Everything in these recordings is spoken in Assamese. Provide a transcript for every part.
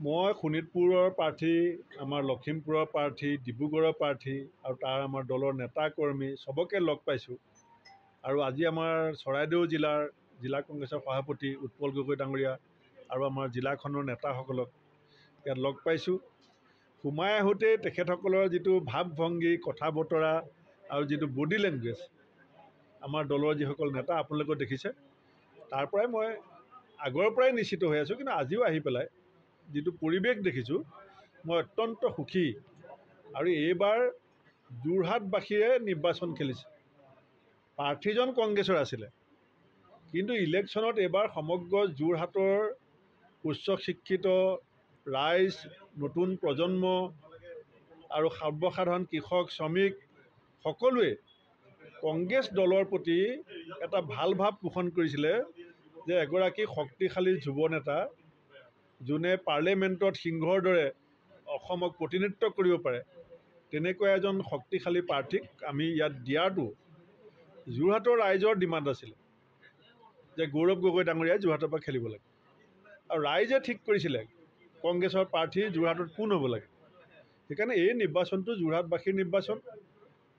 মই শোণিতপুৰৰ প্ৰাৰ্থী, আমাৰ লখিমপুৰৰ প্ৰাৰ্থী, ডিব্ৰুগড়ৰ প্ৰাৰ্থী আৰু তাৰ আমাৰ দলৰ নেতা কৰ্মী চবকে লগ পাইছোঁ। আৰু আজি আমাৰ চৰাইদেউ জিলা কংগ্ৰেছৰ সভাপতি উৎপল গগৈ ডাঙৰীয়া আৰু আমাৰ জিলাখনৰ নেতাসকলক ইয়াত লগ পাইছোঁ। সোমাই আহোঁতেই তেখেতসকলৰ যিটো ভাৱ ভংগী, কথা বতৰা আৰু যিটো বডি লেংগুৱেজ, আমাৰ দলৰ যিসকল নেতা আপোনালোকে দেখিছে, তাৰ পৰাই মই আগৰ পৰাই নিশ্চিত হৈ আছোঁ। কিন্তু আজিও আহি পেলাই যিটো পৰিৱেশ দেখিছোঁ, মই অত্যন্ত সুখী। আৰু এইবাৰ যোৰহাটবাসীয়ে নিৰ্বাচন খেলিছে। প্ৰাৰ্থীজন কংগ্ৰেছৰ আছিলে, কিন্তু ইলেকশ্যনত এইবাৰ সমগ্ৰ যোৰহাটৰ উচ্চ শিক্ষিত ৰাইজ, নতুন প্ৰজন্ম আৰু সৰ্বসাধাৰণ কৃষক, শ্ৰমিক সকলোৱে কংগ্ৰেছ দলৰ প্ৰতি এটা ভাল ভাৱ পোষণ কৰিছিলে যে এগৰাকী শক্তিশালী যুৱ নেতা, যোনে পাৰ্লিয়ামেণ্টত সিংহৰ দৰে অসমক প্ৰতিনিধিত্ব কৰিব পাৰে, তেনেকুৱা এজন শক্তিশালী প্ৰাৰ্থীক আমি ইয়াত দিয়াটো যোৰহাটৰ ৰাইজৰ ডিমাণ্ড আছিলে যে গৌৰৱ গগৈ ডাঙৰীয়াই যোৰহাটৰ পৰা খেলিব লাগে। আৰু ৰাইজে ঠিক কৰিছিলে কংগ্ৰেছৰ প্ৰাৰ্থী যোৰহাটত কোন হ'ব লাগে। সেইকাৰণে এই নিৰ্বাচনটো যোৰহাটবাসীৰ নিৰ্বাচন,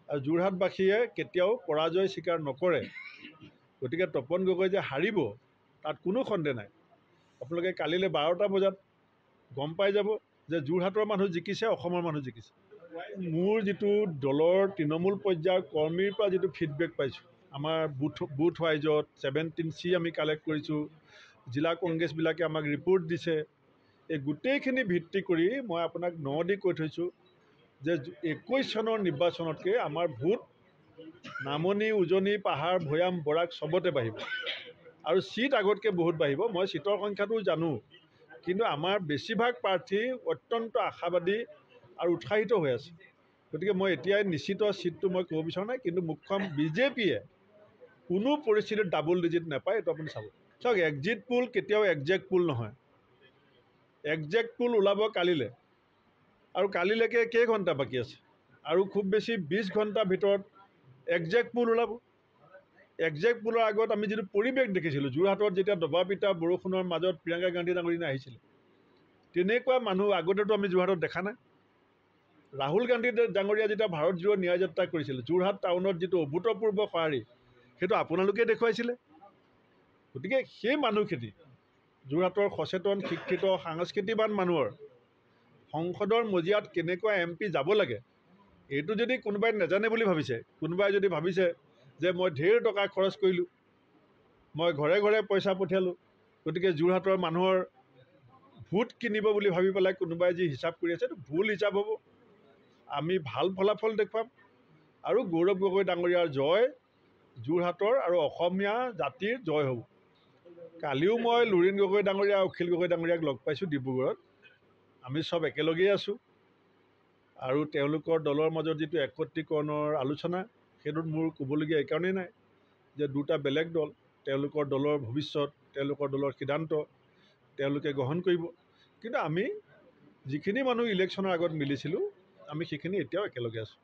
আৰু যোৰহাটবাসীয়ে কেতিয়াও পৰাজয় স্বীকাৰ নকৰে। গতিকে তপন গগৈ যে হাৰিব তাত কোনো সন্দেহ নাই। আপোনালোকে কালিলৈ 12টা বজাত গম পাই যাব যে যোৰহাটৰ মানুহ জিকিছে, অসমৰ মানুহ জিকিছে। মোৰ যিটো দলৰ তৃণমূল পৰ্যায়ৰ কৰ্মীৰ পৰা যিটো ফিডবেক পাইছোঁ, আমাৰ বুথ ৱাইজত 17C আমি কালেক্ট কৰিছোঁ, জিলা কংগ্ৰেছবিলাকে আমাক ৰিপৰ্ট দিছে। এই গোটেইখিনি ভিত্তি কৰি মই আপোনাক দি কৈ থৈছোঁ যে 21 চনৰ নিৰ্বাচনতকৈ আমাৰ ভোট নামনি, উজনি, পাহাৰ, ভৈয়াম, বৰাক চবতে বাঢ়িব। আৰু চিট আগতকৈ বহুত বাঢ়িব। মই চিটৰ সংখ্যাটো জানো, কিন্তু আমাৰ বেছিভাগ প্ৰাৰ্থী অত্যন্ত আশাবাদী আৰু উৎসাহিত হৈ আছে। গতিকে মই এতিয়াই নিশ্চিত চিটটো মই ক'ব বিচৰা নাই, কিন্তু মুখ্যম বিজেপিয়ে কোনো পৰিস্থিতিত ডাবল ডিজিট নাপায়, এইটো আপুনি চাব। চাওক, এক্সিট পোল কেতিয়াও একজেক্ট পোল নহয়। একজেক্ট পোল ওলাব কালিলৈ, আৰু কালিলৈকে কেইঘণ্টা বাকী আছে? আৰু খুব বেছি 20 ঘণ্টাৰ ভিতৰত একজেক্ট পোল ওলাব। একজেক্ট পোলৰ আগত আমি যিটো পৰিৱেশ দেখিছিলোঁ, যোৰহাটত যেতিয়া দবা পিটা বৰষুণৰ মাজত প্ৰিয়ংকা গান্ধী ডাঙৰীয়া আহিছিলে, তেনেকুৱা মানুহ আগতেতো আমি যোৰহাটত দেখা নাই। ৰাহুল গান্ধী ডাঙৰীয়া যেতিয়া ভাৰত জোড়ো ন্যায় যাত্ৰা কৰিছিলে, যোৰহাট টাউনত যিটো অভূতপূৰ্ব সঁহাৰি, সেইটো আপোনালোকে দেখুৱাইছিলে। গতিকে সেই মানুহখিনি যোৰহাটৰ সচেতন, শিক্ষিত, সাংস্কৃতিবান মানুহৰ সংসদৰ মজিয়াত কেনেকুৱা MP যাব লাগে, এইটো যদি কোনোবাই নাজানে বুলি ভাবিছে, কোনোবাই যদি ভাবিছে যে মই ঢেৰ টকা খৰচ কৰিলোঁ, মই ঘৰে ঘৰে পইচা পঠিয়ালোঁ, গতিকে যোৰহাটৰ মানুহৰ ভোট কিনিব বুলি ভাবি পেলাই কোনোবাই যি হিচাপ কৰি আছে, এইটো ভুল হিচাপ হ'ব। আমি ভাল ফলাফল দেখুৱাম, আৰু গৌৰৱ গগৈ ডাঙৰীয়াৰ জয় যোৰহাটৰ আৰু অসমীয়া জাতিৰ জয় হ'ব। কালিও মই লুৰিণ গগৈ ডাঙৰীয়া, অখিল গগৈ ডাঙৰীয়াক লগ পাইছোঁ ডিব্ৰুগড়ত। আমি চব একেলগেই আছোঁ, আৰু তেওঁলোকৰ দলৰ মাজত যিটো একত্ৰীকৰণৰ আলোচনা, সেইটোত মোৰ ক'বলগীয়া এইকাৰণেই নাই যে দুটা বেলেগ দল, তেওঁলোকৰ দলৰ ভৱিষ্যত, তেওঁলোকৰ দলৰ সিদ্ধান্ত তেওঁলোকে গ্ৰহণ কৰিব। কিন্তু আমি যিখিনি মানুহ ইলেকশ্যনৰ আগত মিলিছিলোঁ, আমি সেইখিনি এতিয়াও একেলগে আছোঁ।